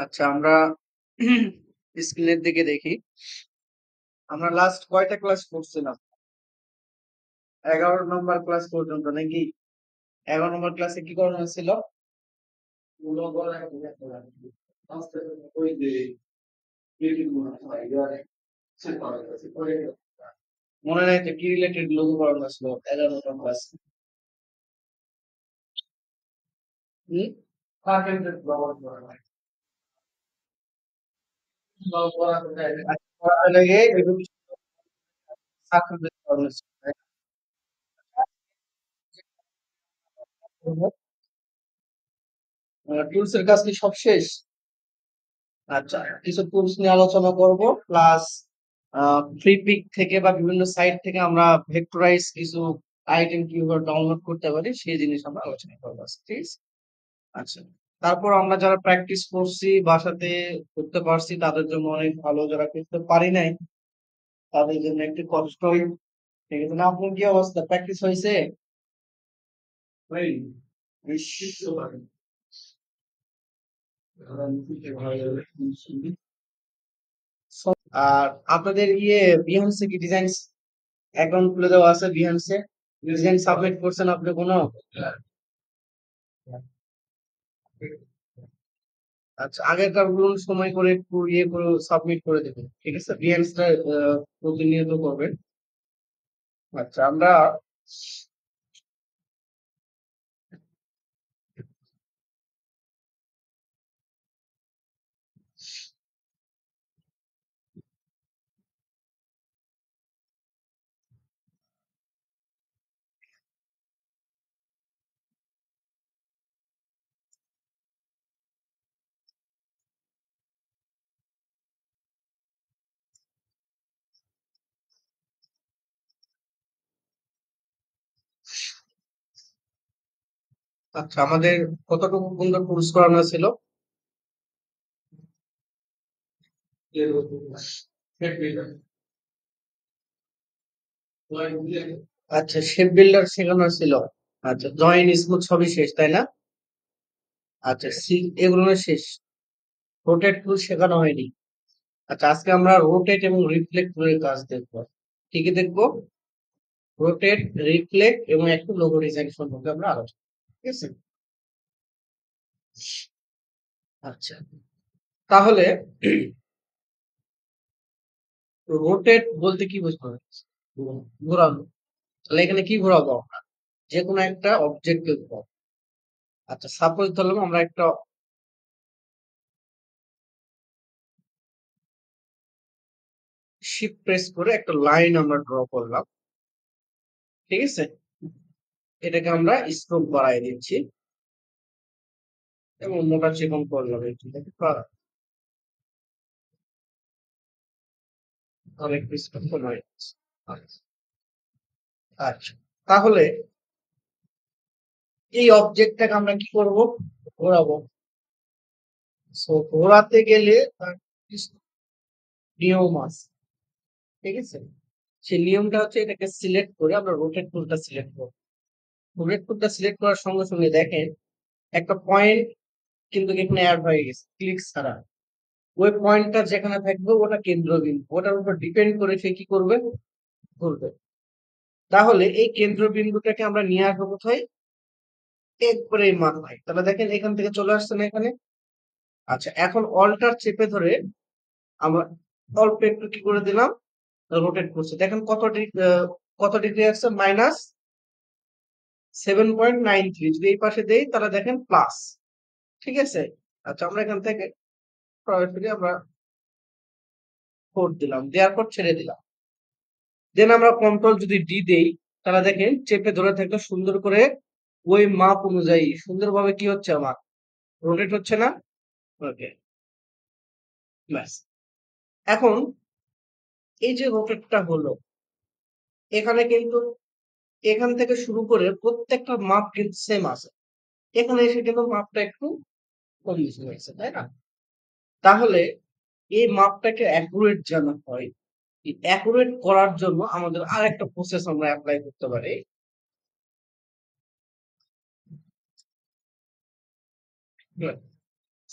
আচ্ছা, আমরা স্ক্রিনের দিকে দেখি। আমরা লাস্ট কয়টা ক্লাস করছিলাম? 11 নম্বর ক্লাস পর্যন্ত নাকি? 11 নম্বর ক্লাসে কি করানো হয়েছিল? মনে নাই তো, কি রিলেটেড লোগো করানো হয়েছিল 11 নম্বর ক্লাস? হুম? করার লাগে বিভিন্ন সার্কেল বেস করানো হয়েছিল, তাই না? টুলস এর কাজ কি সব শেষ? আচ্ছা, কিছু টুলস নিয়ে আলোচনা করব, প্লাস ফ্রি পিক থেকে বা বিভিন্ন সাইট থেকে আমরা ভেক্টরাইজ কিছু আইটেম কিভাবে ডাউনলোড করতে পারি সেই জিনিস আমরা আলোচনা করবো আজকে, ঠিক আছে? আচ্ছা, তারপর আমরা যারা প্র্যাকটিস করছি বাসাতে করতে পারছি তাদের জন্য অনেক ভালো, যারা করতে পারি নাই তাদের জন্য একটু কষ্টই, ঠিক আছে না? আপনার কি অবস্থা, প্র্যাকটিস হয়েছে? আর আপনাদের বিহান্সে কি ডিজাইন অ্যাকাউন্ট খুলে দেওয়া আছে? বিহান্সে ডিজাইন সাবমিট করছেন আপনি কোনো? আচ্ছা, আগেরকার গুলো সময় করে একটু করে সাবমিট করে দেবেন, ঠিক আছে? বিহান্সটা প্রতিনিয়ত করবেন। আচ্ছা, আমরা আচ্ছা, আমাদের কতটুকু পর্যন্ত কোর্স করানো ছিল? আচ্ছা, শেপ বিল্ডার শেখানো ছিল। আচ্ছা, জয়েন স্মুথ সবই শেষ, তাই না? আচ্ছা, এগুলো শেষ। রোটেট টুল শেখানো হয়নি। আচ্ছা, আজকে আমরা রোটেট এবং রিফ্লেক্ট টুলের কাজ দেখবো। কি কি দেখবো? রোটেট, রিফ্লেক্ট এবং একটু লোগো ডিজাইন সম্পর্কে আমরা আলোচনা, ঠিক আছে? আচ্ছা, তাহলে রোটেট বলতে কি বুঝতে পারছি? ঘোরানো। তাহলে এখানে কি ঘোরাবো আমরা? যে কোনো একটা অবজেক্টকে ঘোরাবো। আচ্ছা, সাপোজ ধরলাম আমরা একটা শিফট প্রেস করে একটা লাইন আমরা ড্র করলাম, ঠিক আছে? এটাকে আমরা স্ট্রোক বাড়াই দিচ্ছি এবং মোটা চিকন করলাম একটু, অনেক স্ট্রোক কমাই দিচ্ছি। আচ্ছা, আচ্ছা, তাহলে এই অবজেক্টটাকে আমরা কি করব? ঘোরাবো। সো ঘোরাতে গেলে তার কিছু নিয়ম আছে, ঠিক আছে? সেই নিয়মটা হচ্ছে এটাকে সিলেক্ট করে আমরা রোটেট টুলটা সিলেক্ট করব। রোটেট টুলটা সিলেক্ট করার সঙ্গে সঙ্গে দেখেন একটা পয়েন্ট কিন্তু এখানে অ্যাড হয়ে গেছে ক্লিক ছাড়া। ওই পয়েন্টটা যেখানে থাকবে ওটা কেন্দ্রবিন্দু, ওটার উপর ডিপেন্ড করে সে কি করবে? ঘুরবে। তাহলে এই কেন্দ্রবিন্দুটাকে আমরা নিয়ে আসবো কোথায়? একবারে এই মাথায়। তাহলে দেখেন এখান থেকে চলে আসছে না এখানে? আচ্ছা, এখন অল্টার চেপে ধরে আমরা অল্প একটু কি করে দিলাম? রোটেট করছে। দেখেন কত ডিগ্রি আসছে? -7.93। যদি এই পাশে দেই তাহলে দেখেন প্লাস, ঠিক আছে? আচ্ছা, আমরা এখান থেকে সরাসরি আমরা 4 দিলাম, দেওয়ার পর ছেড়ে দিলাম। দেন আমরা কন্ট্রোল যদি ডি দেই তাহলে দেখেন চেপে ধরে থাকলে সুন্দর করে ওই মাপ অনুযায়ী সুন্দরভাবে কি হচ্ছে আমার? রোটেট হচ্ছে না? ওকে, ব্যাস। এখন এই যে রোটেটটা হলো, এখানে কিন্তু এখান থেকে শুরু করে প্রত্যেকটা মাপ কিন্তু সেম আছে। এখানে এসে কিন্তু মাপটা একটু কম বেশি হয়েছে, তাই না? তাহলে এই মাপটাকে অ্যাকুরেট যেন হয়, এই অ্যাকুরেট করার জন্য আমাদের আরেকটা প্রসেস আমরা এপ্লাই করতে পারি।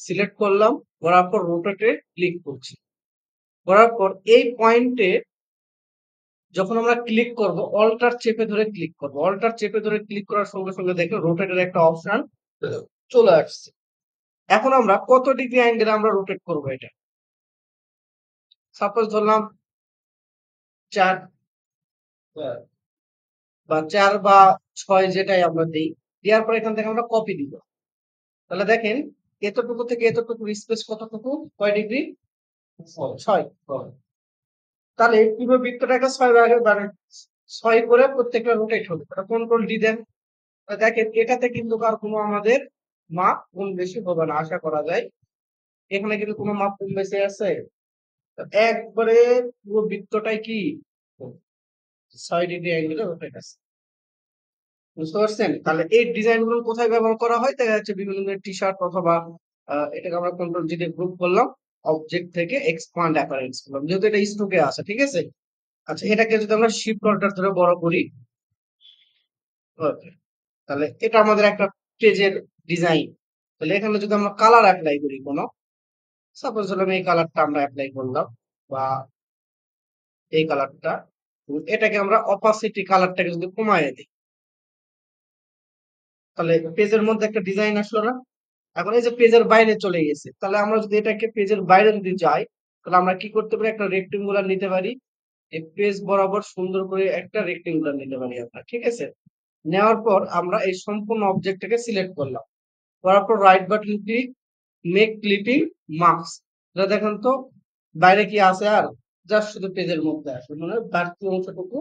সিলেক্ট করলাম, করার পর রোটেটে ক্লিক করছি। করার পর এই পয়েন্টে যখন আমরা ক্লিক করব, অল্টার চেপে ধরে ক্লিক করব। অল্টার চেপে ধরে ক্লিক করার সঙ্গে সঙ্গে দেখো রোটেটের একটা অপশন চলে আসছে। এখন আমরা কত ডিগ্রি অ্যাঙ্গেলে আমরা রোটেট করব এটা? সাপোজ ধরলাম 4 বা 4 বা 6 যেটাই আমরা দেই। দেওয়ার পর এখান থেকে আমরা কপি দিব। তাহলে দেখেন এতটুকু থেকে এতটুকু স্পেস কতটুকু? কয় ডিগ্রি? 6। তাহলে পুরো বৃত্তটাকে 6 ভাগে মানে 6 করে প্রত্যেকটা রোটেট হবে। কন্ট্রোল ডি দেন। দেখেন এটাতে কিন্তু আর কোনো আমাদের মাপ কম বেশি হবে না আশা করা যায়। এখানে কিন্তু কোনো মাপ কম বেশি আছে? একবারে পুরো বৃত্তটাই কি 6 ডিগ্রি অ্যাঙ্গেলে রোটেট আছে। বুঝতে পারছেন? তাহলে এই ডিজাইন গুলো কোথায় ব্যবহার করা হয়? দেখা যাচ্ছে বিভিন্ন ধরনের টি-শার্ট অথবা এটাকে আমরা কন্ট্রোল জি দিয়ে গ্রুপ করলাম। অবজেক্ট থেকে এক্সপান্ড অ্যাপারেন্স করলাম। যেহেতু এটা স্টকে আছে, ঠিক আছে? আচ্ছা, এটাকে যদি আমরা শিফট অল্টার ধরে বড় করি, ওকে, তাহলে এটা আমাদের একটা পেজের ডিজাইন। তাহলে এখানে যদি আমরা কালার অ্যাপ্লাই করি কোনো, সাপোজ ধরলাম এই কালারটা আমরা অ্যাপ্লাই করলাম বা এই কালারটা, এটাকে আমরা অপাসিটি কালারটাকে যদি কমায় দিই, তাহলে পেজের মধ্যে একটা ডিজাইন আসলো না? এখন এই যে পেজের বাইরে চলে গেছে, তাহলে আমরা যদি এটাকে পেজের বাইরে যদি যাই, তাহলে আমরা কি করতে পারি? একটা রেক্টেঙ্গুলার নিতে পারি। এই পেজ বরাবর সুন্দর করে একটা রেক্টেঙ্গুলার নিতে পারি আমরা, ঠিক আছে? নেওয়ার পর আমরা এই সম্পূর্ণ অবজেক্টটাকে সিলেক্ট করলাম। করার পর right button click, make clipping marks. এটা দেখেন তো বাইরে কি আছে? আর জাস্ট শুধু পেজের মধ্যে আছে, মানে বাড়তি অংশটুকু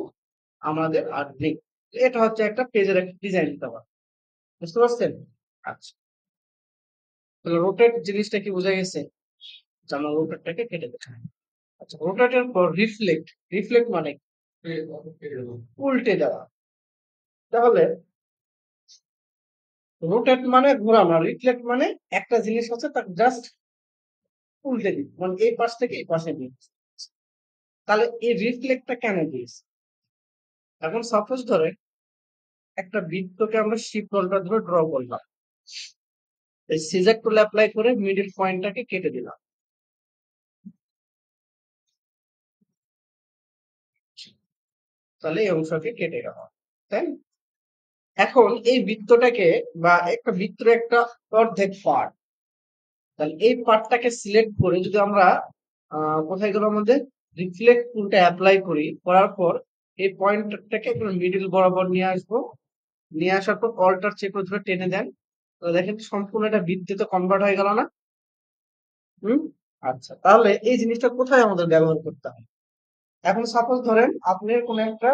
আমাদের আর নেই। এটা হচ্ছে একটা পেজের একটা ডিজাইন দিতে পারে। বুঝতে পারছেন? আচ্ছা, তাহলে রোটেট জিনিসটা কি বোঝা গেছে? আমরা রোটেটটাকে কেটে দেবো। আচ্ছা, রোটেটের পর রিফ্লেক্ট। রিফ্লেক্ট মানে উল্টে দেওয়া। তাহলে রোটেট মানে ঘোরানো, রিফ্লেক্ট মানে একটা জিনিস হচ্ছে তার জাস্ট উল্টে দিই, মানে এই পাশ থেকে এই পাশে দিই। তাহলে এই রিফ্লেক্টটা কেন দিয়েছি? এখন সাপোজ ধরে একটা বৃত্তকে আমরা শিফট অল্টার ধরে ড্র করলাম, এই সিজার টুল অ্যাপ্লাই করে মিডল পয়েন্টটাকে কেটে দিলাম। তাহলে এই অংশকে কেটে গেল, তাই না? এখন এই বৃত্তটাকে বা একটা বৃত্তের একটা অর্ধেক পার্ট, তাহলে এই পার্টটাকে সিলেক্ট করে যদি আমরা কোথায় গেল আমাদের রিফ্লেক্ট টুলটা অ্যাপ্লাই করি, করার পর এই পয়েন্টটাকে একটু মিডল বরাবর নিয়ে আসবো। নিয়ে আসার পর অল্টার চেপে ধরে টেনে দেন, তো দেখেন সম্পূর্ণ একটা বৃত্তে কনভার্ট হয়ে গেল না? হুম। আচ্ছা, তাহলে এই জিনিসটা কোথায় আমাদের ব্যবহার করতে হয়? এখন সাপোজ ধরেন আপনি কোন একটা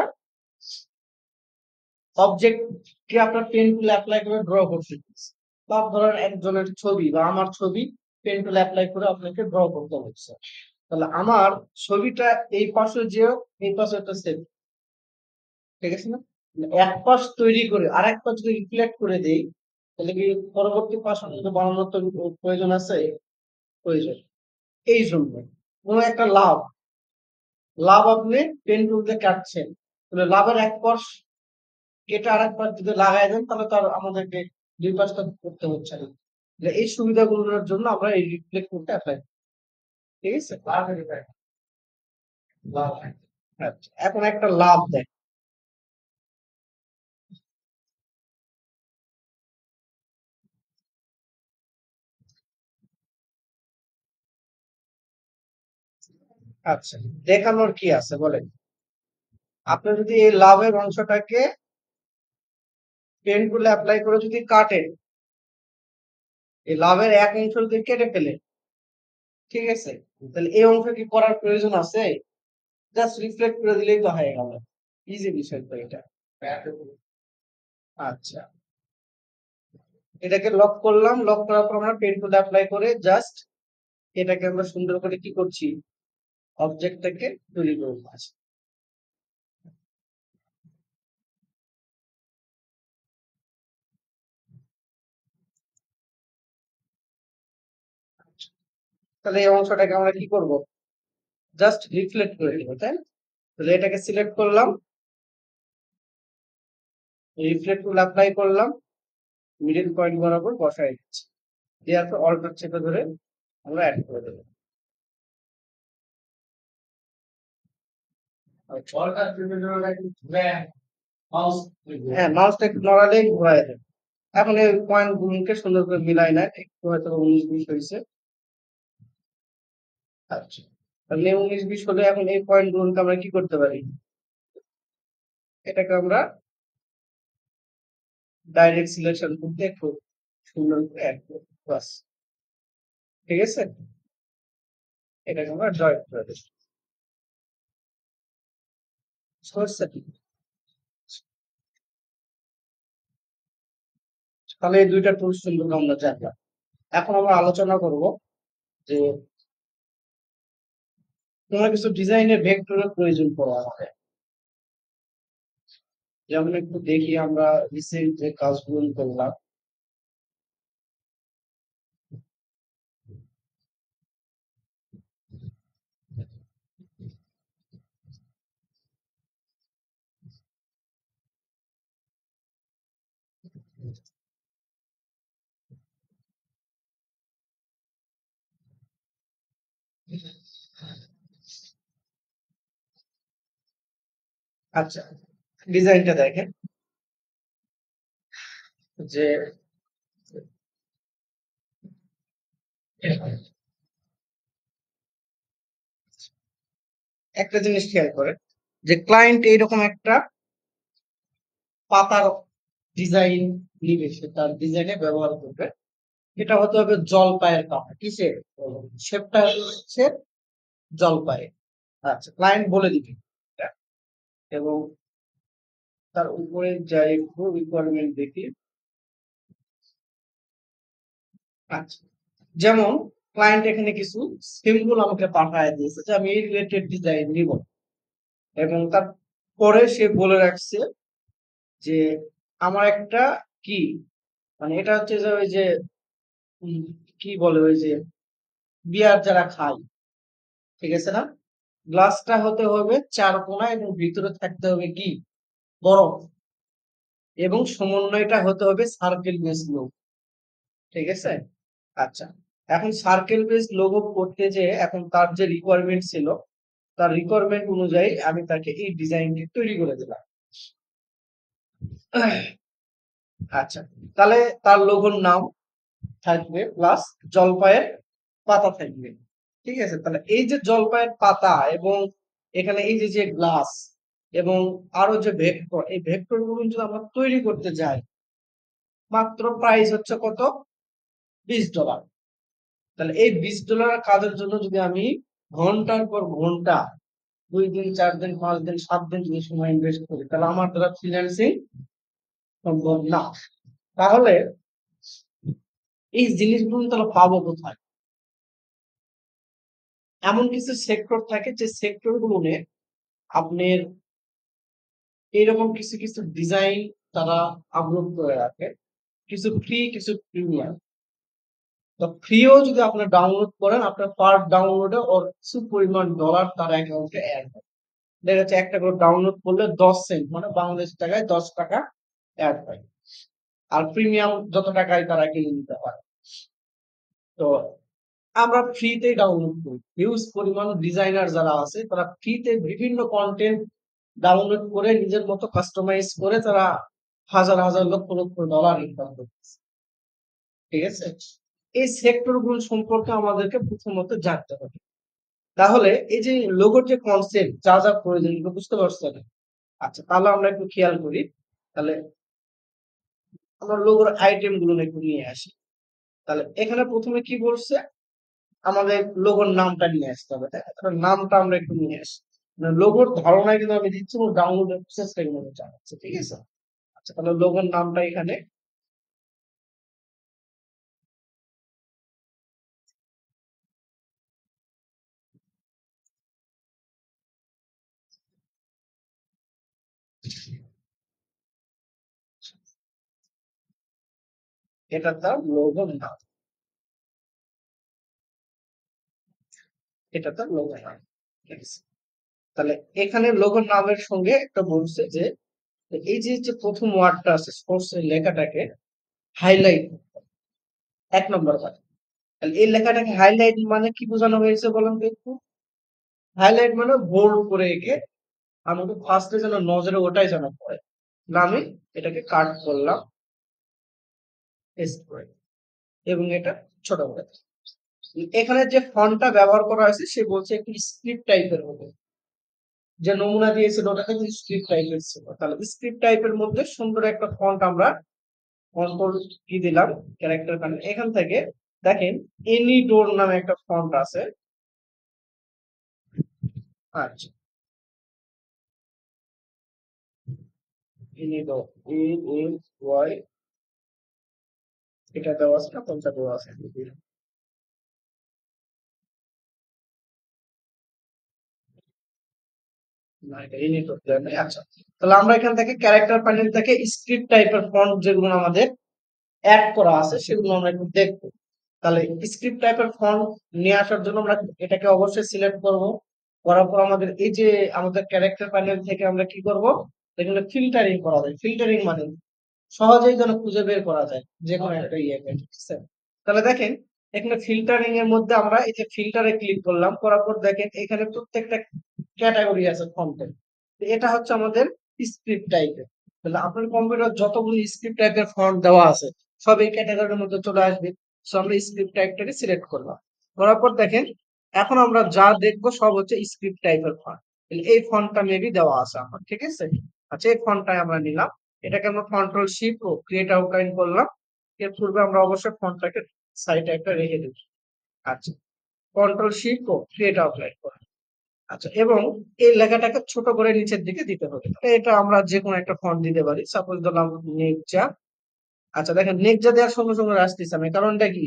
অবজেক্ট কে আপনার পেন টুল অ্যাপ্লাই করে ড্র করতে দিচ্ছি, বা ধরেন একজনের ছবি বা আমার ছবি পেন টুল অ্যাপ্লাই করে আপনাকে ড্র করতে হচ্ছে। তাহলে আমার ছবিটা এই পাশে যেও, এই পাশে একটা সেট, ঠিক আছে না? এক পাশ তৈরি করে আর এক পাশ যদি রিফ্লেক্ট করে দেই, তাহলে কি পরবর্তী পাশ কিন্তু বানানোর তো প্রয়োজন আছে? প্রয়োজন। এই জন্য কোনো একটা লাভ, লাভ আপনি পেন টুল দিয়ে কাটছেন, তাহলে লাভের এক পাশ কেটে আর এক পাশ যদি লাগাই দেন, তাহলে তো আর আমাদেরকে দুই পাশটা করতে হচ্ছে না। তাহলে এই সুবিধাগুলোর জন্য আমরা এই রিফ্লেক্ট করতে অ্যাপ্লাই, ঠিক আছে? আচ্ছা, এখন একটা লাভ দেয়। আচ্ছা, দেখানোর কি আছে বলেন? আপনি যদি এই লাভের অংশটাকে পেন টুলে অ্যাপ্লাই করে যদি কাটেন, এই লাভের এক অংশ যদি কেটে ফেলে, ঠিক আছে, তাহলে এই অংশ কি করার প্রয়োজন আছে? জাস্ট রিফ্লেক্ট করে দিলেই তো হয়ে গেল। ইজি বিষয় তো এটা। আচ্ছা, এটাকে লক করলাম, লক করার পর আমরা পেন টুল অ্যাপ্লাই করে জাস্ট এটাকে আমরা সুন্দর করে কি করছি? অবজেক্টটাকে তৈরি করবো। আচ্ছা, তাহলে এই অংশটাকে আমরা কি করব? জাস্ট রিফ্লেক্ট করে দিব, তাই না? তাহলে এটাকে সিলেক্ট করলাম, রিফ্লেক্ট টুল অ্যাপ্লাই করলাম, মিডল পয়েন্ট বরাবর বসাই দিচ্ছি। দেওয়ার পর অল্টার চেপে ধরে আমরা অ্যাড করে দেবো। হ্যাঁ, মাউসটা একটু নড়ালেই ঘোরায় দেবে। এখন এই পয়েন্ট গুলোকে সুন্দর করে মিলাই নেয়, একটু হয়তো 19-20 হয়েছে। আচ্ছা, তাহলে 19-20 হলে এখন এই পয়েন্ট গুলোকে আমরা কি করতে পারি, এটাকে আমরা ডাইরেক্ট সিলেকশন করতে একটু সুন্দর করে অ্যাড করব, বাস। ঠিক আছে, এটাকে আমরা জয়েন করে দেব। সমস্যা কি? তাহলে এই দুইটা টুলস সম্পর্কে আমরা জানলাম। এখন আমরা আলোচনা করব যে কোনো কিছু ডিজাইনের ভেক্টরের প্রয়োজন পড়ে আমাদের। যেমন একটু দেখি আমরা রিসেন্ট যে কাজগুলো করলাম। আচ্ছা, ডিজাইনটা দেখেন যে একটা জিনিস খেয়াল করেন যে ক্লায়েন্ট এইরকম একটা পাতার ডিজাইন নিবে, সে তার ডিজাইনে ব্যবহার করবে। এটা হতে হবে জলপাইয়ের পাতা, কিসের শেপটা হচ্ছে জলপাই। আচ্ছা, ক্লায়েন্ট বলে দিবে এটা। এবং তার উপরে যাই একটু রিকোয়ারমেন্ট দেখি। আচ্ছা, যেমন ক্লায়েন্ট এখানে কিছু সিম্বল আমাকে পাঠায় দিয়েছে যে আমি এই রিলেটেড ডিজাইন নিব, এবং তারপরে সে বলে রাখছে যে আমার একটা কি, মানে এটা হচ্ছে যে ওই যে উম, কি বলে ওই যে বিয়ার যারা খায়, ঠিক আছে না, গ্লাসটা হতে হবে চার কোণা এবং ভিতরে থাকতে হবে কি বরফ, এবং সমন্বয়টা হতে হবে সার্কেল বেস লোগো। ঠিক আছে, আচ্ছা, এখন সার্কেল বেস লোগো করতে যে এখন তার যে রিকোয়ারমেন্ট ছিল, তার রিকোয়ারমেন্ট অনুযায়ী আমি তাকে এই ডিজাইনটি তৈরি করে দিলাম। আচ্ছা, তাহলে তার লোগোর নাম থাকবে প্লাস জলপাইয়ের পাতা থাকবে। ঠিক আছে, তাহলে এই যে জলপাইয়ের পাতা এবং এখানে এই যে যে গ্লাস এবং আরো যে ভেক্টর, এই ভেক্টর গুলো যদি আমরা তৈরি করতে যাই, মাত্র প্রাইস হচ্ছে কত, $20। তাহলে এই $20 কাজের জন্য যদি আমি ঘন্টার পর ঘন্টা 2 দিন 4 দিন 5 দিন 7 দিন যদি সময় ইনভেস্ট করি, তাহলে আমার দ্বারা ফ্রিল্যান্সিং সম্ভব না। তাহলে এই জিনিসগুলো তাহলে পাবো কোথায়? এমন কিছু সেক্টর থাকে যে সেক্টর গুলো আপনার এরকম কিছু কিছু ডিজাইন তারা আপলোড করে রাখে, কিছু ফ্রি কিছু প্রিমিয়াম। তো ফ্রিও যদি আপনি ডাউনলোড করেন, আপনার পার ডাউনলোডে ওর কিছু পরিমাণ ডলার তার অ্যাকাউন্টে অ্যাড হয়। দেখা যাচ্ছে একটা করে ডাউনলোড করলে 10 সেন্ট, মানে বাংলাদেশ টাকায় 10 টাকা অ্যাড হয়। আর প্রিমিয়াম যত টাকায় তারা কিনে নিতে পারে। তো আমরা ফ্রিতেই ডাউনলোড করি, হিউজ পরিমাণ ডিজাইনার যারা আছে তারা ফ্রিতে বিভিন্ন কন্টেন্ট ডাউনলোড করে নিজের মতো কাস্টমাইজ করে তারা হাজার হাজার লক্ষ লক্ষ ডলার ইনকাম করতেছে। ঠিক আছে, এই সেক্টর গুলো সম্পর্কে আমাদেরকে প্রথমত জানতে হবে। তাহলে এই যে লোগোর যে কনসেপ্ট যা যা প্রয়োজন এগুলো বুঝতে পারছেন। আচ্ছা, তাহলে আমরা একটু খেয়াল করি। তাহলে আমরা লোগোর আইটেম গুলো একটু নিয়ে আসি। তাহলে এখানে প্রথমে কি বলছে, আমাদের লোগোর নামটা নিয়ে আসতে হবে, তাই না? তাহলে নামটা আমরা একটু নিয়ে আসি। মানে লোগোর ধারণা কিন্তু আমি দিচ্ছি এবং ডাউনলোডের প্রসেসটা কিন্তু জানাচ্ছি। ঠিক আছে, আচ্ছা, তাহলে লোগোর নামটা এখানে, এটা তার লোগোর নাম, এটা তার লোগোর নাম। ঠিক আছে, তাহলে এখানে লোগোর নামের সঙ্গে একটা বলছে যে এই যে যে প্রথম ওয়ার্ডটা আছে সোর্স এর লেখাটাকে হাইলাইট, এক নম্বর কথা। তাহলে এই লেখাটাকে হাইলাইট মানে কি বোঝানো হয়েছে বলুন তো একটু? হাইলাইট মানে বোল্ড করে এঁকে আমাকে ফার্স্টে যেন নজরে ওটাই যেন পড়ে। না আমি এটাকে কাট করলাম পেস্ট করে এবং এটা ছোট করে দিলাম। এখানে যে ফন্টটা ব্যবহার করা হয়েছে সে বলছে একটু স্ক্রিপ্ট টাইপের হবে। যে নমুনা দিয়েছিল ওটা কিন্তু স্ক্রিপ্ট টাইপের ছিল। তাহলে স্ক্রিপ্ট টাইপের মধ্যে সুন্দর একটা ফন্ট আমরা কন্ট্রোল কি দিলাম ক্যারেক্টার প্যানেল এখান থেকে দেখেন এনি ডোর নামে একটা ফন্ট আছে। আচ্ছা এনি ডোর এ এল ওয়াই এটা দেওয়া আছে না কোনটা দেওয়া আছে না এটা এনি ডোর দেওয়া নেই। আচ্ছা তাহলে আমরা এখান থেকে ক্যারেক্টার প্যানেল থেকে স্ক্রিপ্ট টাইপের ফন্ট যেগুলো আমাদের অ্যাড করা আছে সেগুলো আমরা একটু দেখবো। তাহলে স্ক্রিপ্ট টাইপের ফন্ট নিয়ে আসার জন্য আমরা এটাকে অবশ্যই সিলেক্ট করব। করার পর আমাদের এই যে আমাদের ক্যারেক্টার প্যানেল থেকে আমরা কি করব এখানে ফিল্টারিং করা যায়। ফিল্টারিং মানে সহজেই যেন খুঁজে বের করা যায় যে কোনো একটা ইয়েকে, ঠিক আছে? তাহলে দেখেন এখানে ফিল্টারিং এর মধ্যে আমরা এই যে ফিল্টারে ক্লিক করলাম, করার পর দেখেন এখানে প্রত্যেকটা ক্যাটাগরি আছে ফন্টের। এটা হচ্ছে আমাদের স্ক্রিপ্ট টাইপের। তাহলে আপনার কম্পিউটার যতগুলো স্ক্রিপ্ট টাইপের ফন্ট দেওয়া আছে সব এই ক্যাটাগরির মধ্যে চলে আসবে। সো আমরা স্ক্রিপ্ট টাইপটাকে সিলেক্ট করলাম। করার পর দেখেন এখন আমরা যা দেখবো সব হচ্ছে স্ক্রিপ্ট টাইপের ফন্ট। এই ফন্টটা মেবি দেওয়া আছে আমার, ঠিক আছে? আচ্ছা এই ফন্টটাই আমরা নিলাম। এটাকে আমরা কন্ট্রোল শিফট ও ক্রিয়েট আউটলাইন করলাম। এর পূর্বে আমরা অবশ্যই ফন্টটাকে সাইডে একটা রেখে দিই। আচ্ছা কন্ট্রোল শিফট ও ক্রিয়েট আউটলাইন করলাম। আচ্ছা এবং এই লেখাটাকে ছোট করে নিচের দিকে দিতে হবে। এটা আমরা যে কোনো একটা ফন্ট দিতে পারি, সাপোজ ধরলাম নেকজা। আচ্ছা দেখেন নেকজা দেওয়ার সঙ্গে সঙ্গে আসতেছে না, কারণটা কি?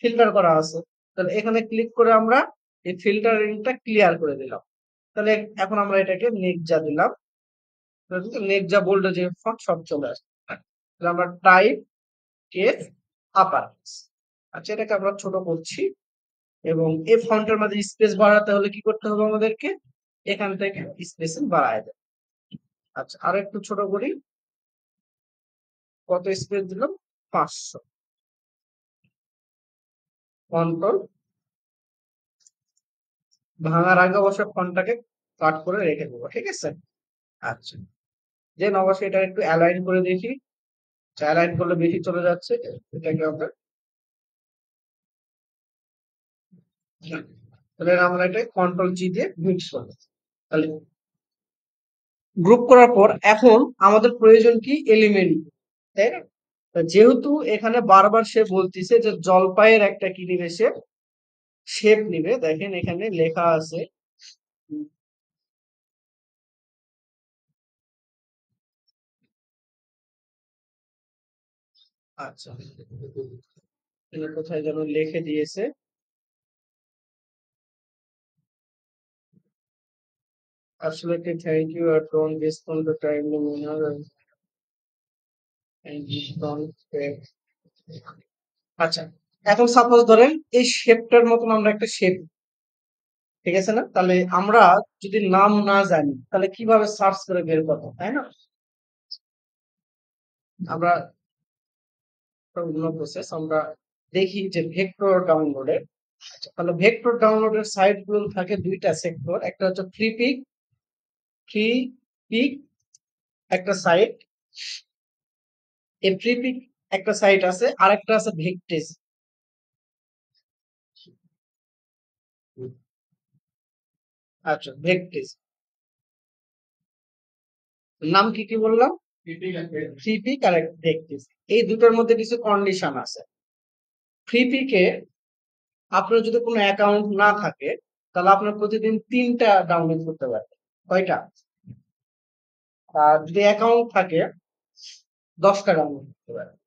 ফিল্টার করা আছে। তাহলে এখানে ক্লিক করে আমরা এই ফিল্টারিংটা ক্লিয়ার করে দিলাম। তাহলে এখন আমরা এটাকে নেকজা দিলাম। নেকজা বোল্ড যে ফন্ট সব চলে আসছে। তাহলে আমরা টাইপ কেস আপার। আচ্ছা এটাকে আমরা ছোট করছি এবং এই ফন্টের মধ্যে স্পেস বাড়াতে হলে কি করতে হবে আমাদেরকে? এখান থেকে স্পেস বাড়ায় দেব। আচ্ছা আর একটু ছোট করি। কত স্পেস দিলাম? 500। কন্ট্রোল ভাঙার আগে অবশ্যই ফন্টটাকে কাট করে রেখে দেবো, ঠিক আছে? আচ্ছা দেন অবশ্যই এটা একটু অ্যালাইন করে দেখি। অ্যালাইন করলে বেশি চলে যাচ্ছে। এটাকে আমরা তাহলে আমরা এটা কন্ট্রোল জি দিয়ে মিক্স করবো। তাহলে গ্রুপ করার পর এখন আমাদের প্রয়োজন কি? এলিমেন্ট, তাই না? তা যেহেতু এখানে বারবার সে বলতিছে যে জলপাইয়ের একটা কি নিবে সে শেপ নিবে, দেখেন এখানে লেখা আছে। আচ্ছা এখানে কোথায় যেন লিখে দিয়েছে। আসলে থ্যাংক ইউ আর ডোন্ট রেসপন্ড দ্য টাইম আচ্ছা এখন সাপোজ ধরেন এই শেপটার মতন আমরা একটা শেপ, ঠিক আছে না? তাহলে আমরা যদি নাম না জানি তাহলে কিভাবে সার্চ করে বের করবো, তাই না? আমরা অন্য প্রসেস আমরা দেখি যে ভেক্টর ডাউনলোডের। আচ্ছা তাহলে ভেক্টর ডাউনলোডের সাইট গুলো থাকে দুইটা সেক্টর, একটা হচ্ছে ফ্রি পিক একটা সাইট, এই ফ্রি পিক একটা সাইট আছে, আরেকটা আছে ভেক্টেজ। আচ্ছা ভেক্টেজ নাম কি কি বললাম? ফ্রি পিক আর ভেক্টেজ। এই দুটোর মধ্যে কিছু কন্ডিশন আছে। ফ্রি পিকে আপনার যদি কোনো অ্যাকাউন্ট না থাকে তাহলে আপনার প্রতিদিন 3টা ডাউনলোড করতে পারবেন। কয়টা? আর যদি অ্যাকাউন্ট থাকে 10টা ডাউনলোড করতে পারবেন।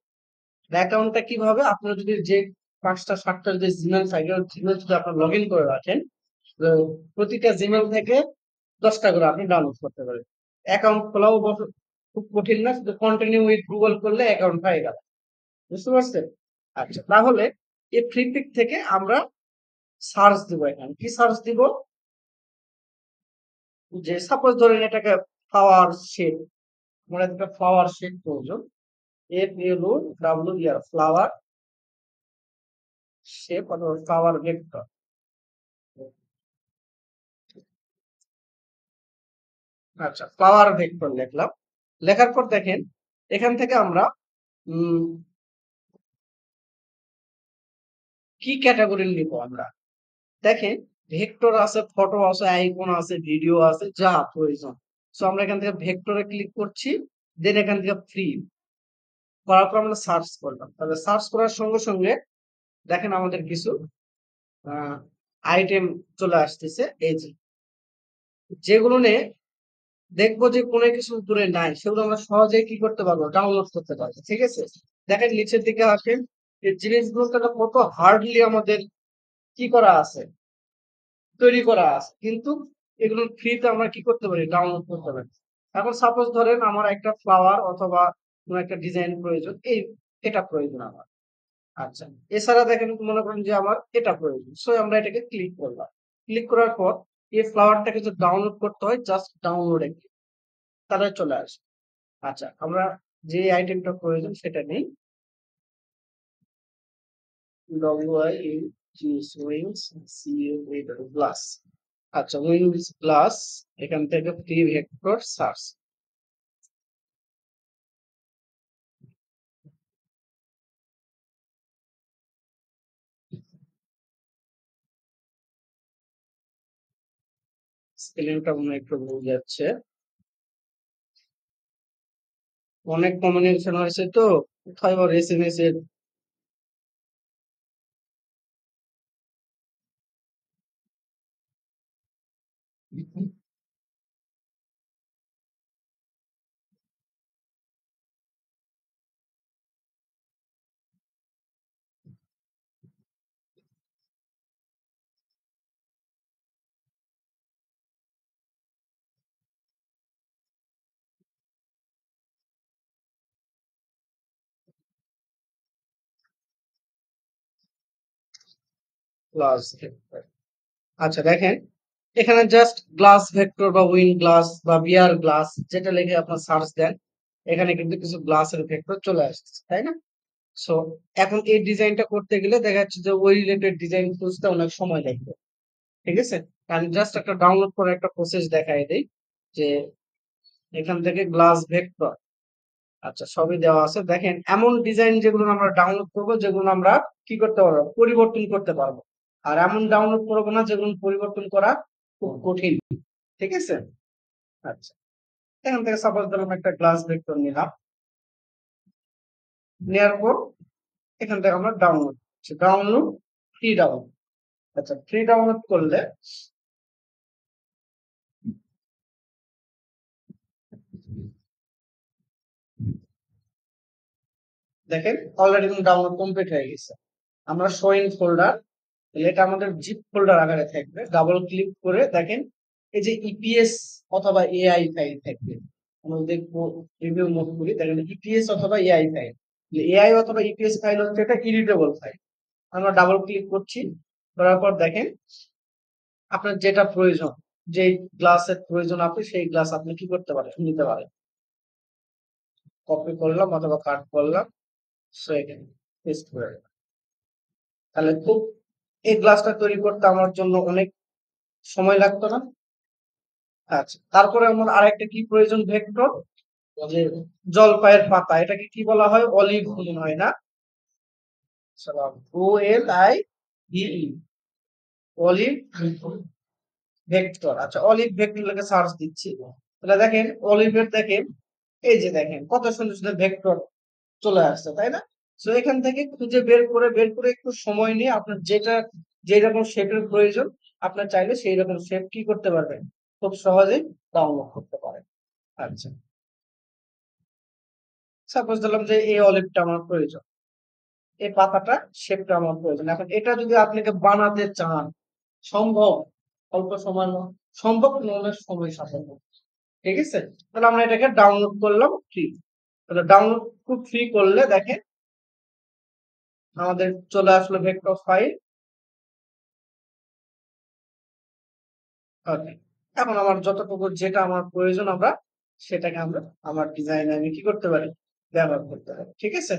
অ্যাকাউন্টটা কিভাবে? আপনার যদি যে 5টা 7টা যদি জিমেল থাকে জিমেল যদি আপনার লগ ইন করে রাখেন তো প্রতিটা জিমেল থেকে 10টা করে আপনি ডাউনলোড করতে পারেন। অ্যাকাউন্ট খোলাও খুব কঠিন না, শুধু কন্টিনিউ উইথ গুগল করলে অ্যাকাউন্ট হয়ে গেল। বুঝতে পারছেন? আচ্ছা তাহলে এই ফ্রি পিক থেকে আমরা সার্চ দিব। এখানে কি সার্চ দিব? যে সাপোজ ধরেন এটাকে ফ্লাওয়ার শেড, আমার একটা ফ্লাওয়ার শেড প্রয়োজন। F L O W R flower shape অথবা ফ্লাওয়ার ভেক্টর। আচ্ছা, ফ্লাওয়ার ভেক্টর লিখলাম। লেখার পর দেখেন এখান থেকে আমরা উম, কি ক্যাটাগরি নিব আমরা। দেখেন ভেক্টর আছে, ফটো আছে, আইকন আছে, ভিডিও আছে, যা প্রয়োজন। সো আমরা এখান থেকে ভেক্টরে ক্লিক করছি, দেন এখান থেকে ফ্রি করার পর আমরা সার্চ করলাম। তাহলে সার্চ করার সঙ্গে সঙ্গে দেখেন আমাদের কিছু আইটেম চলে আসতেছে। এই যে যেগুলো নিয়ে দেখবো যে কোনো কিছু উপরে নাই, সেগুলো আমরা সহজেই কি করতে পারবো, ডাউনলোড করতে পারবো। ঠিক আছে, দেখেন নিচের দিকে আসেন, এই জিনিসগুলো তাহলে কত হার্ডলি আমাদের কি করা আছে, তৈরি করা আছে, কিন্তু এগুলো ফ্রিতে আমরা কি করতে পারি, ডাউনলোড করতে পারি। এখন সাপোজ ধরেন আমার একটা ফ্লাওয়ার অথবা কোনো একটা ডিজাইন প্রয়োজন, এটা প্রয়োজন আমার। আচ্ছা, এছাড়া দেখেন মনে করেন যে আমার এটা প্রয়োজন, সো আমরা এটাকে ক্লিক করলাম। ক্লিক করার পর এই ফ্লাওয়ারটাকে যদি ডাউনলোড করতে হয়, জাস্ট ডাউনলোডে তাহলে চলে আসে। আচ্ছা, আমরা যে আইটেমটা প্রয়োজন সেটা নেই, গ্লাস। আচ্ছা, উইংস গ্লাস, এখান থেকে ফ্রি ভেক্টর সার্চ। স্পেলিংটা মনে হয় একটু ভুল যাচ্ছে, অনেক কমিউনিকেশন হয়েছে তো, কোথায় বা এসএমএস এর গ্লাস ভেক্টর। আচ্ছা দেখেন, এখানে জাস্ট গ্লাস ভেক্টর বা উইন গ্লাস বা বিয়ার গ্লাস যেটা লিখে আপনার সার্চ দেন, এখানে কিন্তু কিছু গ্লাসের ভেক্টর চলে আসছে, তাই না? সো এখন এই ডিজাইনটা করতে গেলে দেখা যাচ্ছে যে ওই রিলেটেড ডিজাইন খুঁজতে অনেক সময় লাগবে। ঠিক আছে, আমি জাস্ট একটা ডাউনলোড করে একটা প্রসেস দেখাই দেই যে এখান থেকে গ্লাস ভেক্টর। আচ্ছা, সবই দেওয়া আছে। দেখেন এমন ডিজাইন যেগুলো আমরা ডাউনলোড করব, যেগুলো আমরা কি করতে পারবো, পরিবর্তন করতে পারবো। আর এমন ডাউনলোড করবো না যেগুলো পরিবর্তন করা খুব কঠিন। ঠিক আছে, আচ্ছা, এখান থেকে সাপোজ ধরুন একটা গ্লাস ভেক্টর নিলাম, নেওয়ার পর এখান থেকে আমরা ডাউনলোড, ডাউনলোড, ফ্রি ডাউনলোড। আচ্ছা, ফ্রি ডাউনলোড করলে দেখেন অলরেডি ডাউনলোড কমপ্লিট হয়ে গেছে। আমরা শো ইন ফোল্ডার, এটা আমাদের জিপ ফোল্ডার আকারে থাকবে। ডাবল ক্লিক করে দেখেন এই যে ইপিএস অথবা এআই ফাইল থাকবে। আমরা দেখবো রিভিউ মোড করি, দেখেন ইপিএস অথবা এআই ফাইল। এআই অথবা ইপিএস ফাইল হচ্ছে এটা এডিটেবল ফাইল। আমরা ডাবল ক্লিক করছি, করার পর দেখেন আপনার যেটা প্রয়োজন, যে গ্লাসের প্রয়োজন আপনি সেই গ্লাস আপনি কি করতে পারেন, নিতে পারেন। কপি করলাম অথবা কাট করলাম, সো এখানে পেস্ট করে দিলাম। তাহলে খুব, এই গ্লাসটা তৈরি করতে আমার জন্য অনেক সময় লাগতো না। আচ্ছা, তারপরে আমার আরেকটা কি প্রয়োজন, ভেক্টর, যে জলপাইয়ের পাতা, এটাকে কি বলা হয়, অলিভ গ্রিন হয় না? OLIVE, olive vector. আচ্ছা, অলিভ ভেক্টর লেখে সার্চ দিচ্ছি, তাহলে দেখেন অলিভের দেখেন এই যে দেখেন কত সুন্দর সুন্দর ভেক্টর চলে আসছে, তাই না? তো এখান থেকে খুঁজে বের করে একটু সময় নিয়ে আপনার যেটা যে রকম শেপের প্রয়োজন, আপনার চাইলে সেই রকম শেপ কি করতে পারবেন, খুব সহজেই ডাউনলোড করতে পারেন। আচ্ছা, সাপোজ দিলাম যে এই অলিভটা আমার প্রয়োজন, এই পাতাটা শেপটা আমার প্রয়োজন। এখন এটা যদি আপনাকে বানাতে চান, সম্ভব? অল্প সময় সম্ভব না, অনেক সময় সাপেক্ষ। ঠিক আছে, তাহলে আমরা এটাকে ডাউনলোড করলাম ফ্রি। তাহলে ডাউনলোড খুব ফ্রি করলে দেখেন আমাদের চলে আসলো ভেক্টর ফাইল। ওকে, এখন আমার যতটুকু যেটা আমার প্রয়োজন, আমরা সেটাকে আমরা আমার ডিজাইনে আমি কি করতে পারি, ব্যবহার করতে পারি। ঠিক আছে,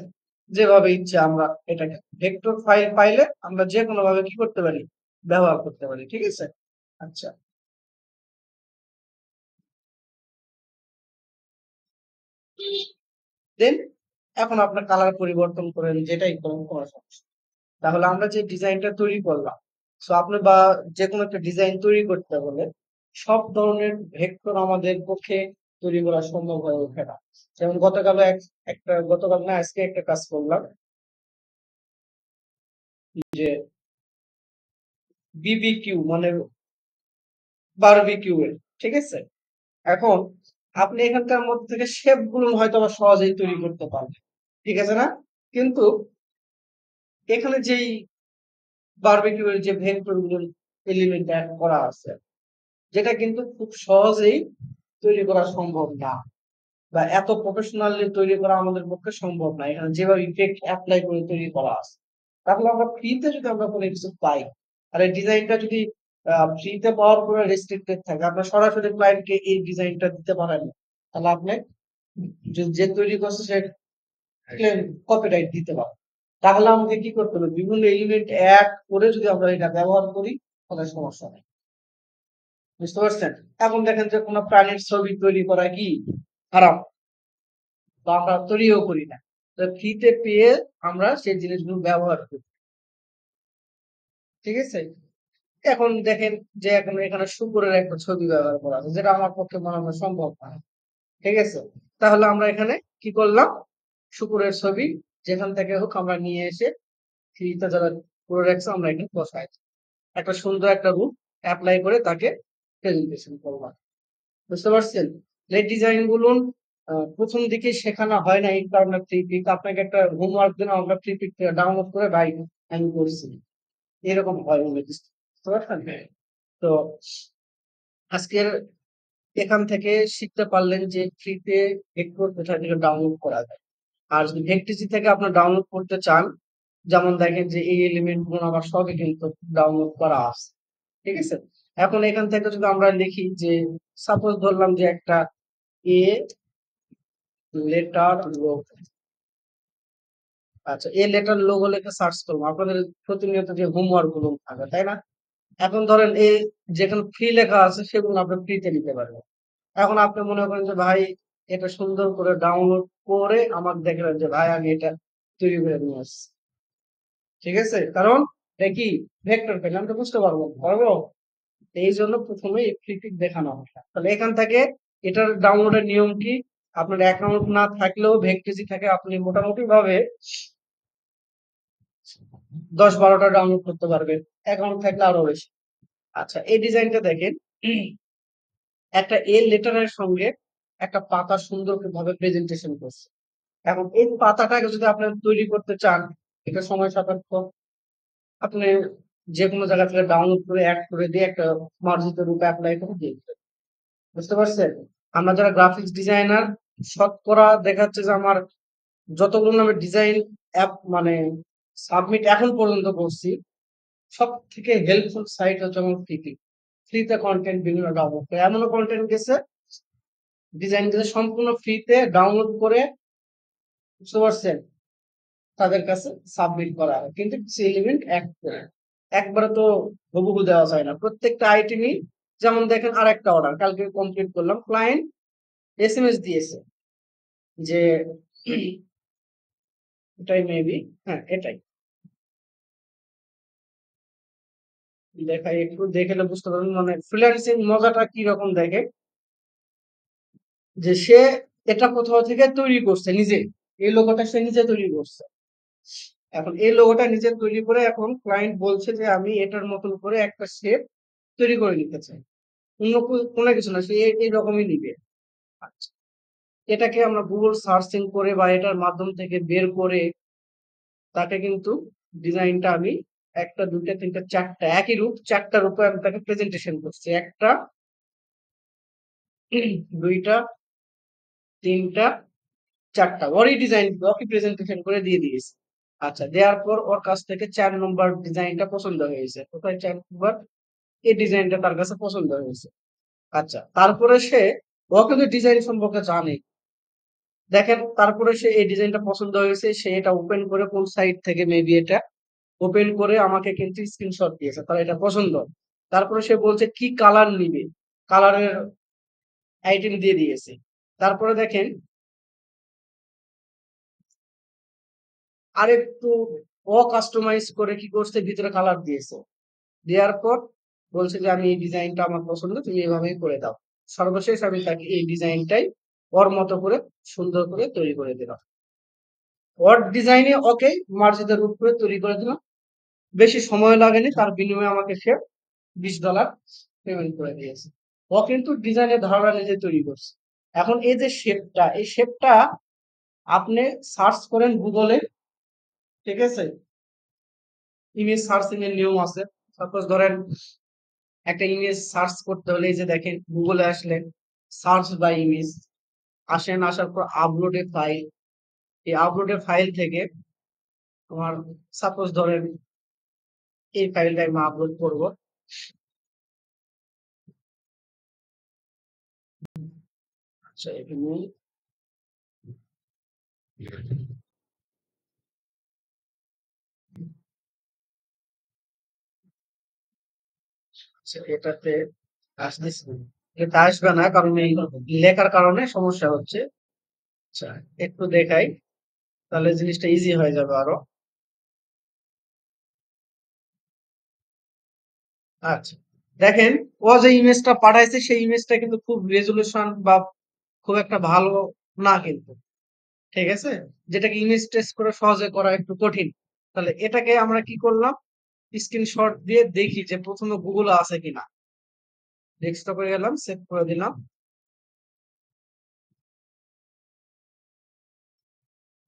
যেভাবে ইচ্ছা আমরা এটাকে ভেক্টর ফাইল পাইলে আমরা যে কোনো ভাবে কি করতে পারি, ব্যবহার করতে পারি। ঠিক আছে? আচ্ছা, দেন এখন আপনার কালার পরিবর্তন করেন, যেটাই করেন কোনো সমস্যা নেই। তাহলে আমরা যে ডিজাইনটা তৈরি করলাম, সো আপনি বা যে কোনো একটা ডিজাইন তৈরি করতে হলে সব ধরনের ভেক্টর আমাদের পক্ষে তৈরি করা সম্ভব হয়ে ওঠে না। যেমন গতকাল না আজকে একটা কাজ করলাম, যে বিবিকিউ মানে বারবিকিউ এর, ঠিক আছে? এখন আপনি এখানকার মধ্যে থেকে শেপ গুলো হয়তো বা সহজেই তৈরি করতে পারবেন, ঠিক আছে না? কিন্তু এখানে যেই বারবিকিউ এর যে ভেক্টর গুলো এলিমেন্ট অ্যাড করা আছে, যেটা কিন্তু খুব সহজেই তৈরি করা সম্ভব না, বা এত প্রফেশনালি তৈরি করা আমাদের পক্ষে সম্ভব না। এখানে যেভাবে ইফেক্ট অ্যাপ্লাই করে তৈরি করা আছে, তাহলে আমরা ফ্রিতে যদি আমরা কোনো কিছু পাই, আর এই ডিজাইনটা যদি ফ্রিতে পাওয়ার পরে রেস্ট্রিক্টেড থাকে, আপনার সরাসরি ক্লায়েন্টকে এই ডিজাইনটা দিতে পারেন না, তাহলে আপনি যে তৈরি করছে সে ক্লেম কপিরাইট দিতে পারে। তাহলে আমাকে কি করতে হবে, বিভিন্ন এলিমেন্ট অ্যাড করে যদি আমরা এটা ব্যবহার করি, তাহলে সমস্যা নেই। বুঝতে পারছেন? এখন দেখেন যে কোনো প্রাণীর ছবি তৈরি করা কি খারাপ, বা আমরা তৈরিও করি না, তো ফ্রিতে পেয়ে আমরা সেই জিনিসগুলো ব্যবহার করি। ঠিক আছে? এখন দেখেন যে এখন এখানে শুকরের একটা ছবি ব্যবহার করা আছে, যেটা আমার পক্ষে মনে হয় সম্ভব না। ঠিক আছে? তাহলে আমরা এখানে কি করলাম, শুকরের ছবি যেখান থেকে হোক আমরা নিয়ে এসে ফ্রিতে যারা করে রাখছে আমরা এখানে বসাই, একটা সুন্দর একটা রূপ অ্যাপ্লাই করে তাকে প্রেজেন্টেশন করলাম। বুঝতে পারছেন? এই ডিজাইন গুলো প্রথম দিকে শেখানো হয় না, এই কারণে ফ্রি পিক আপনাকে একটা হোমওয়ার্ক দিলাম, আমরা ফ্রি পিক থেকে ডাউনলোড করে ভাই আমি করছি, এরকম হয় অনেক কিছু। বুঝতে পারছেন? তো আজকের এখান থেকে শিখতে পারলেন যে ফ্রিতে ভেক্টর কোথা থেকে ডাউনলোড করা যায়। আর যদি ভেক্টিজি থেকে আপনার ডাউনলোড করতে চান, যেমন দেখেন যে এই এলিমেন্ট গুলো আমার সবই কিন্তু ডাউনলোড করা আছে। ঠিক আছে? এখন এখান থেকে যদি আমরা লিখি যে, সাপোজ ধরলাম যে একটা এ লেটার লোগো, আচ্ছা এ লেটার লোগো লিখে সার্চ করবো, আপনাদের প্রতিনিয়ত যে হোমওয়ার্ক গুলো থাকে তাই না? এখন ধরেন এ যেখানে ফ্রি লেখা আছে সেগুলো আপনি ফ্রিতে নিতে পারবেন। এখন আপনি মনে করেন যে ভাই এটা সুন্দর করে ডাউনলোড করে আমাকে দেখলেন যে ভাই আমি এটা তৈরি করে নিয়ে আসছি। ঠিক আছে? কারণ এটা কি ভেক্টর ফাইল, আমি তো বুঝতে পারবো। এই জন্য প্রথমে এই ফ্রি পিক দেখানো হয়। তাহলে এখান থেকে এটার ডাউনলোডের নিয়ম কি, আপনার অ্যাকাউন্ট না থাকলেও ভেক্টিজি থেকে আপনি মোটামুটি ভাবে 10-12টা ডাউনলোড করতে পারবেন, অ্যাকাউন্ট থাকলে আরো বেশি। আচ্ছা এই ডিজাইনটা দেখেন, একটা এ লেটারের সঙ্গে একটা পাতা সুন্দর ভাবে প্রেজেন্টেশন করছে। এখন এই পাতাটাকে যদি আপনি তৈরি করতে চান, এটা সময় সাপেক্ষ, আপনি যে কোনো জায়গা থেকে ডাউনলোড করে অ্যাড করে দিয়ে একটা মার্জিত রূপে অ্যাপ্লাই করে দিয়ে দিবেন। বুঝতে পারছেন? আমরা যারা গ্রাফিক্স ডিজাইনার, শতকরা দেখাচ্ছে যে আমার যতগুলো আমি ডিজাইন অ্যাপ মানে সাবমিট এখন পর্যন্ত করছি, সব থেকে হেল্পফুল সাইট হচ্ছে আমার ফ্রিতে। ফ্রিতে কন্টেন্ট বিভিন্ন ডাউনলোড করে, এমনও কন্টেন্ট গেছে ডিজাইন গেছে সম্পূর্ণ ফ্রিতে ডাউনলোড করে, বুঝতে পারছেন, তাদের কাছে সাবমিট করা হয়, কিন্তু কিছু এলিমেন্ট অ্যাড করে। একবারে তো হুবহু দেওয়া যায় না প্রত্যেকটা আইটেমই। যেমন দেখেন আরেকটা অর্ডার কালকে কমপ্লিট করলাম, ক্লায়েন্ট এসএমএস দিয়েছে যে এটাই মেবি, হ্যাঁ এটাই দেখাই, একটু দেখলে বুঝতে পারবেন মানে ফ্রিল্যান্সিং মজাটা কি রকম। দেখে যে সে এটা কোথাও থেকে তৈরি করছে নিজে, এই লোগোটা সে নিজে তৈরি করছে। এখন এই লোগোটা নিজে তৈরি করে এখন ক্লায়েন্ট বলছে যে আমি এটার মতন করে একটা শেপ তৈরি করে নিতে চাই, অন্য কোনো কিছু না, সে এইরকমই নিবে। আচ্ছা, এটাকে আমরা গুগল সার্চিং করে বা এটার মাধ্যম থেকে বের করে তাকে কিন্তু ডিজাইনটা আমি একটা দুইটা তিনটা চারটা একই রূপ, চারটা রূপে আমি তাকে প্রেজেন্টেশন করছি, একটা দুইটা তিনটা চারটা, ওরই ডিজাইন ওকে প্রেজেন্টেশন করে দিয়ে দিয়েছি। আচ্ছা দেওয়ার পর ওর কাছ থেকে 4 নম্বর ডিজাইনটা পছন্দ হয়েছে, কোথায় 4 নম্বর, এই ডিজাইনটা তার কাছে পছন্দ হয়েছে। আচ্ছা তারপরে সে, ও কিন্তু ডিজাইন সম্পর্কে জানে, দেখেন তারপরে সে এই ডিজাইনটা পছন্দ হয়েছে, সে এটা ওপেন করে কোন সাইট থেকে মেবি এটা ওপেন করে আমাকে কিন্তু স্ক্রিনশট দিয়েছে, তার এটা পছন্দ। তারপরে সে বলছে কি কালার নিবে, কালারের আইটেম দিয়ে দিয়েছে। তারপরে দেখেন আরেকটু কাস্টমাইজ করে কি করছে, ভিতরে কালার দিয়েছে। দেওয়ার পর বলছে যে আমি এই ডিজাইনটা আমার পছন্দ, তুমি এভাবেই করে দাও। সর্বশেষ আমি তাকে এই ডিজাইনটাই ওর মতো করে সুন্দর করে তৈরি করে দিলাম। ওর ডিজাইনে ওকে মার্জিত রূপ করে তৈরি করে দিলাম। বেশি সময় লাগেনি, তার বিনিময়ে আমাকে সে $20 পেমেন্ট করে দিয়েছে। ও কিন্তু ডিজাইনের ধারণা নিজে তৈরি করছে। এখন এই যে শেপটা, এই শেপটা আপনি সার্চ করেন গুগলে, ঠিক আছে? ইমেজ সার্চিং এর নিয়ম আছে। সাপোজ ধরেন একটা ইমেজ সার্চ করতে হলে এই যে দেখেন গুগলে আসলেন, সার্চ বাই ইমেজ, আসেন, আসার পর আপলোড এ ফাইল, এই আপলোড এ ফাইল থেকে আমার সাপোজ ধরেন এই ফাইলটা আমি আপলোড করব। আচ্ছা এখানে আচ্ছা, এটাতে আসতেছে না। এটা আসবে না কারণ এই লেখার কারণে সমস্যা হচ্ছে। আচ্ছা একটু দেখাই, তাহলে জিনিসটা ইজি হয়ে যাবে আরো। আচ্ছা দেখেন, ও যে ইমেজটা পাঠাইছে সেই ইমেজটা কিন্তু খুব রেজুলেশন বা খুব একটা ভালো না কিন্তু, ঠিক আছে? যেটাকে ইমেজ টেস্ট করে সহজে করা একটু কঠিন। তাহলে এটাকে আমরা কি করলাম, স্ক্রিনশট দিয়ে দেখি যে প্রথমে গুগলে আছে কিনা। ডেস্কটপে গেলাম, সেভ করে দিলাম।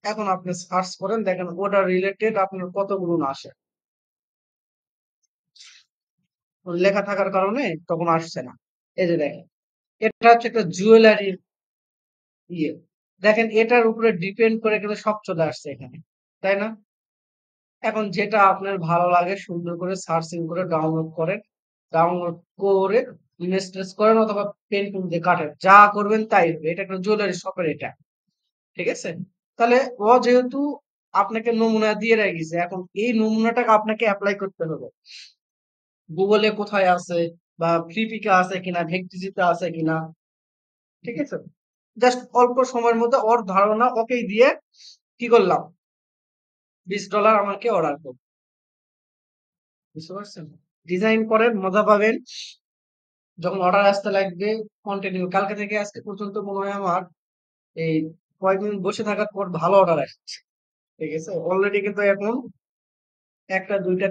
এখন আপনি সার্চ করেন, দেখেন ওটা রিলেটেড আপনার কতগুলো না আসে। লেখা থাকার কারণে তখন আসছে না। এই যে দেখেন, এটা হচ্ছে একটা জুয়েলারির ইয়ে। দেখেন এটার উপরে ডিপেন্ড করে কিন্তু সব চলে আসছে এখানে, তাই না? এখন যেটা আপনার ভালো লাগে সুন্দর করে সার্চিং করে ডাউনলোড করেন, ডাউনলোড করে ইমেজ ট্রেস করেন অথবা পেন টুল দিয়ে কাটেন, যা করবেন তাই হবে। এটা একটা জুয়েলারি শপের এটা, ঠিক আছে? তাহলে ও যেহেতু আপনাকে নমুনা দিয়ে রেখেছে, এখন এই নমুনাটাকে আপনাকে অ্যাপ্লাই করতে হবে। গুগলে কোথায় আছে বা ফ্লিপিকা আছে কিনা, ভেক্টিজিতে আছে কিনা, ঠিক আছে? জাস্ট অল্প সময়ের মধ্যে ওর ধারণা ওকেই দিয়ে কি করলাম, $20 আমাকে অর্ডার করুন। বুঝতে পারছেন? ডিজাইন করেন, মজা পাবেন। যখন অর্ডার আসতে লাগবে কন্টিনিউ, কালকে থেকে আজকে পর্যন্ত মনে হয় আমার এই কয়েকদিন বসে থাকার পর ভালো অর্ডার আসছে, ঠিক আছে? অলরেডি কিন্তু এখন একটা দুইটা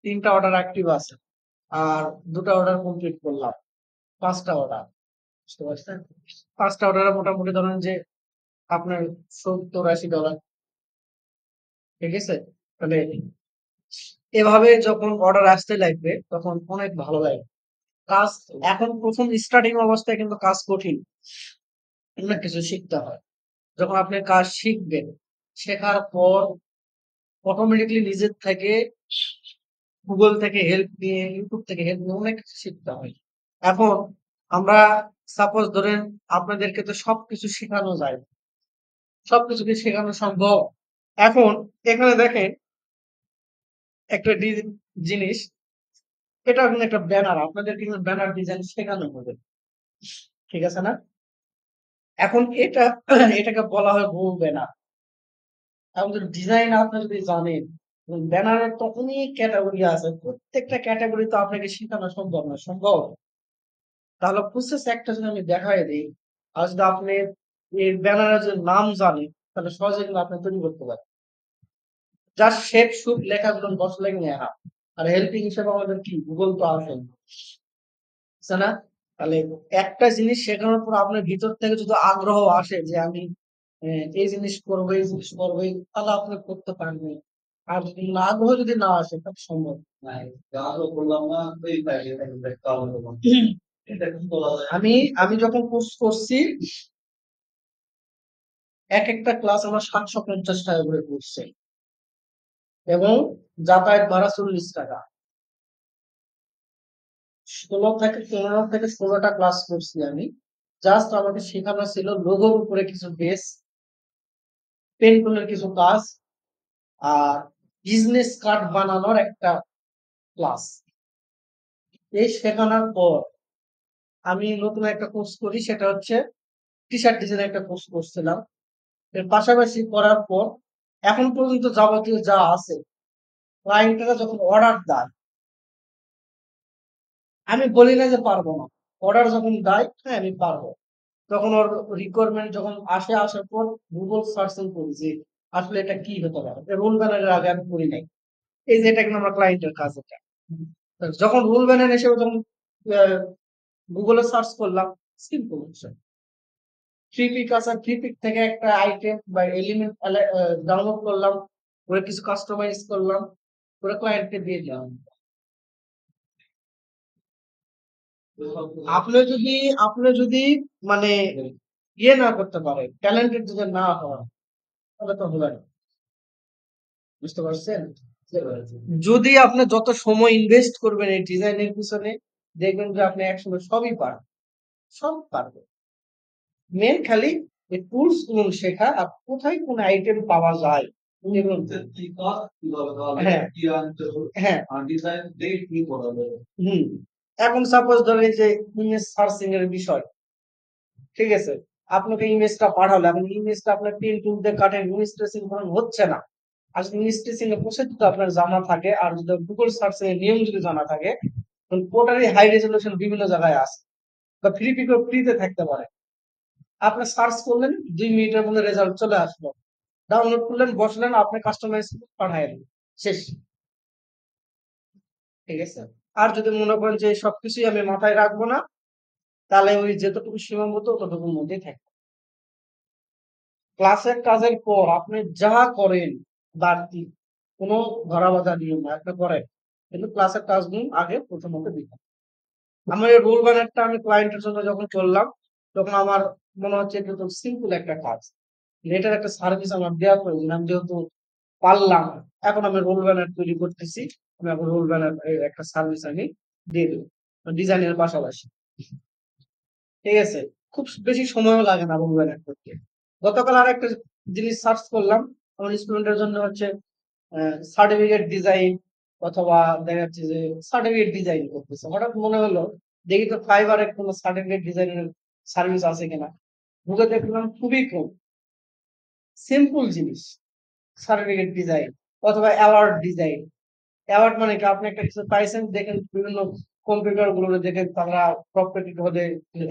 তিনটা অর্ডার অ্যাক্টিভ আছে। আর দুটা অর্ডার কমপ্লিট করলাম, 5টা অর্ডার। বুঝতে পারছেন? 5টা অর্ডারে মোটামুটি ধরেন যে আপনার $70-80, ঠিক আছে? মানে এভাবে যখন অর্ডার আসতে লাগবে তখন অনেক ভালো লাগবে। কাজ এখন প্রথম স্টার্টিং অবস্থায় কিন্তু কাজ কঠিন, অনেক কিছু শিখতে হয়। যখন আপনি কাজ শিখবেন, শেখার পর অটোমেটিকলি নিজের থেকে গুগল থেকে হেল্প নিয়ে, ইউটিউব থেকে হেল্প নিয়ে অনেক কিছু শিখতে হয়। এখন আমরা সাপোজ ধরেন আপনাদেরকে তো সবকিছু শেখানো যায় না। সবকিছু কি শেখানো সম্ভব? এখন এখানে দেখেন একটা জিনিস, এটা কিন্তু একটা ব্যানার, আপনাদের কিন্তু ব্যানার ডিজাইন শেখানো হবে, ঠিক আছে না? এখন এটা এটাকে বলা হয় বউ ব্যানার। এখন যদি ডিজাইন আপনি যদি জানেন, ব্যানারের তো অনেক ক্যাটাগরি আছে, প্রত্যেকটা ক্যাটাগরি তো আপনাকে শেখানো সম্ভব না। সম্ভব? তাহলে প্রসেস একটা যদি আমি দেখাই দিই, আর যদি আপনি এই ব্যানারের যদি নাম জানেন, তাহলে সহজে কিন্তু আপনি তৈরি করতে পারেন। জাস্ট শেপ সুপ লেখাগুলো বসলে নেওয়া, আর হেল্পিং হিসেবে আমাদের কি গুগল তো আছে, বুঝছে না? তাহলে একটা জিনিস শেখানোর পর আপনার ভিতর থেকে যদি আগ্রহ আসে যে আমি এই জিনিস করবো, এই জিনিস করবো, তাহলে আপনি করতে পারবেন। আর যদি আগ্রহ যদি না আসে তাহলে সম্ভব নাই। আমি আমি যখন কোর্স করছি, এক একটা ক্লাস আমার $750 করে পড়ছে, এবং যাতায়াত ভাড়া $40। 15 থেকে 16টা ক্লাস করছি আমি। জাস্ট আমাকে শেখানো ছিল লোগোর উপরে কিছু বেস, পেন টুলের কিছু কাজ আর বিজনেস কার্ড বানানোর একটা ক্লাস। এই শেখানোর পর আমি নতুন একটা কোর্স করি, সেটা হচ্ছে টি শার্ট ডিজাইনের একটা কোর্স করছিলাম। এর পাশাপাশি করার পর এখন পর্যন্ত যাবতীয় যা আছে, ক্লায়েন্টরা যখন অর্ডার দেয়, আমি বলি না যে পারবো না। অর্ডার যখন দেয়, হ্যাঁ আমি পারবো। তখন ওর রিকোয়ারমেন্ট যখন আসে, আসার পর গুগল সার্চিং করি যে আসলে এটা কি হতে পারে। রুল ব্যানারের আগে আমি করি নাই। এই যে এটা কিন্তু আমার ক্লায়েন্টের কাজ। এটা যখন রুল ব্যানার এসে যখন গুগলে সার্চ করলাম, সিম্পল বিষয়। থ্রি পিক আছে, থ্রি পিক থেকে একটা আইটেম বা এলিমেন্ট ডাউনলোড করলাম, ওরা কিছু কাস্টমাইজ করলাম, ওরা ক্লায়েন্টকে দিয়ে দিলাম। আপনি যদি আপনি যদি মানে ইয়ে না করতে পারেন, ট্যালেন্টেড যদি না হয়, তাহলে তো হবে না। বুঝতে পারছেন? যদি আপনি যত সময় ইনভেস্ট করবেন এই ডিজাইনের পিছনে, দেখবেন যে আপনি একসময় সবই পারবেন, সব পারবেন। মেন খালি এই টুলস গুলো শেখা আর কোথায় কোন আইটেম পাওয়া যায় এবং হ্যাঁ হ্যাঁ হুম। এখন সাপোজ ধরেন যে ইমেজ সার্চিং এর বিষয়, ঠিক আছে? আপনাকে ইমেজটা পাঠালো, এখন ইমেজটা আপনার পেন টুল দিয়ে কাটেন, ইমেজ ট্রেসিং করেন, হচ্ছে না। আর ইমেজ ট্রেসিং এর প্রসেস যদি আপনার জানা থাকে আর যদি গুগল সার্চিং এর নিয়ম যদি জানা থাকে, তখন টোটালি হাই রেজলিউশন বিভিন্ন জায়গায় আছে বা ফ্রি পিকও ফ্রিতে থাকতে পারে। আপনি সার্চ করলেন, 2 মিনিটের মধ্যে রেজাল্ট চলে আসলো। ডাউনলোড করলেন, বসলেন, আপনি কাস্টমাইজ পাঠায় দিলেন, শেষ। ঠিক আছে? আর যদি মনে করেন যে সবকিছুই আমি মাথায় রাখবো না, তাহলে ওই যতটুকু সীমাবদ্ধ ততটুকুর মধ্যেই থাকবে। ক্লাসের কাজের পর আপনি যা করেন বাড়তি কোনো ধরা বাঁধা নিয়ম না, আপনি করেন, কিন্তু ক্লাসের কাজগুলো আগে প্রথমত দিতে হবে। আমার এই রোল ব্যানারটা আমি ক্লায়েন্টের জন্য যখন করলাম, তখন আমার মনে হচ্ছে এটা তো সিম্পল একটা কাজ, এটার একটা সার্ভিস আমার দেওয়া প্রয়োজন। আমি যেহেতু পারলাম, এখন আমি রোল ব্যানার তৈরি করতেছি, আমি এখন রোল ব্যানার একটা সার্ভিস আমি দিয়ে দেবো ডিজাইনের পাশাপাশি। ঠিক আছে? খুব বেশি সময়ও লাগে না রোল ব্যানার করতে। গতকাল আর একটা জিনিস সার্চ করলাম, আমার স্টুডেন্টের জন্য হচ্ছে সার্টিফিকেট ডিজাইন, অথবা দেখা যাচ্ছে যে সার্টিফিকেট ডিজাইন করতেছে। হঠাৎ মনে হলো দেখি তো ফাইবারে কোনো সার্টিফিকেট ডিজাইনের সার্ভিস আছে কিনা। ঢুকে দেখলাম খুবই কম, সিম্পল জিনিস, সার্টিফিকেট ডিজাইন অথবা অ্যাওয়ার্ড ডিজাইন। অ্যাওয়ার্ড মানে কি, আপনি একটা কিছু পাইছেন, দেখেন বিভিন্ন কম্পিউটার গুলো দেখেন তারা প্রত্যেকটি হলে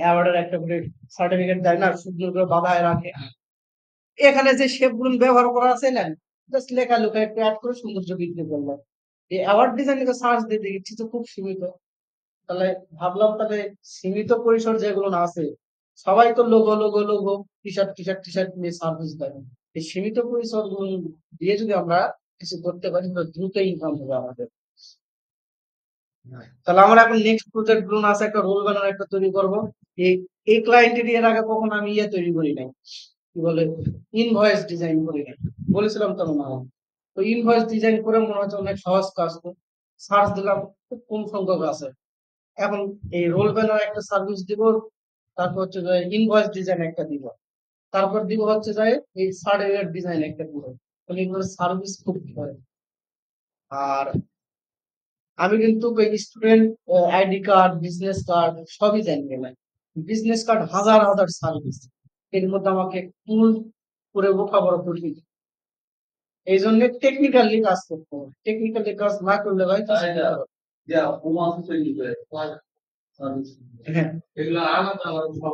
অ্যাওয়ার্ডের একটা করে সার্টিফিকেট দেয় না, সুন্দর করে বাঁধায় রাখে। এখানে যে শেপ গুলো ব্যবহার করা আছে না, জাস্ট লেখা লুকা একটু অ্যাড করে সৌন্দর্য বৃদ্ধি করলাম। এই অ্যাওয়ার্ড ডিজাইন সার্চ দিয়ে দেখছি তো খুব সীমিত। তাহলে ভাবলাম তাহলে সীমিত পরিসর যেগুলো না আছে, সবাই তো logo logo logo, T shirt T shirt T shirt নিয়ে সার্ভিস দেয়। এই সীমিত পরিসর গুলো দিয়ে যদি আমরা কিছু করতে পারি, তাহলে দ্রুত ইনকাম হবে আমাদের। তাহলে আমার এখন নেক্সট প্রজেক্ট গুলো আছে, একটা রোল ব্যানার একটা তৈরি করব। এই এই ক্লায়েন্টের এর আগে কখনো আমি ইয়ে তৈরি করি নাই, কি বলে, ইনভয়েস ডিজাইন করি নাই। বলেছিলাম তো না, তো ইনভয়েস ডিজাইন করে মনে হচ্ছে অনেক সহজ কাজ। তো সার্চ দিলাম, খুব কম সংখ্যক আছে। এখন এই রোল ব্যানার একটা সার্ভিস দিব, তারপর হচ্ছে যে ইনভয়েস ডিজাইন একটা দিব, তারপর দিব হচ্ছে যে এই সার্টিফিকেট ডিজাইন একটা দিব। তাহলে এগুলোর সার্ভিস খুব হয়। আর আমি কিন্তু student ID card, business card সবই জানি না। বিজনেস কার্ড হাজার হাজার সার্ভিস, এর মধ্যে আমাকে ফুল করে বোঝাপড়া কঠিন। এই জন্য টেকনিক্যালি কাজ করতে হবে, টেকনিক্যালি কাজ না করলে ভাই কিছু করতে হবে না। হ্যাঁ, এগুলো আলাদা আলাদা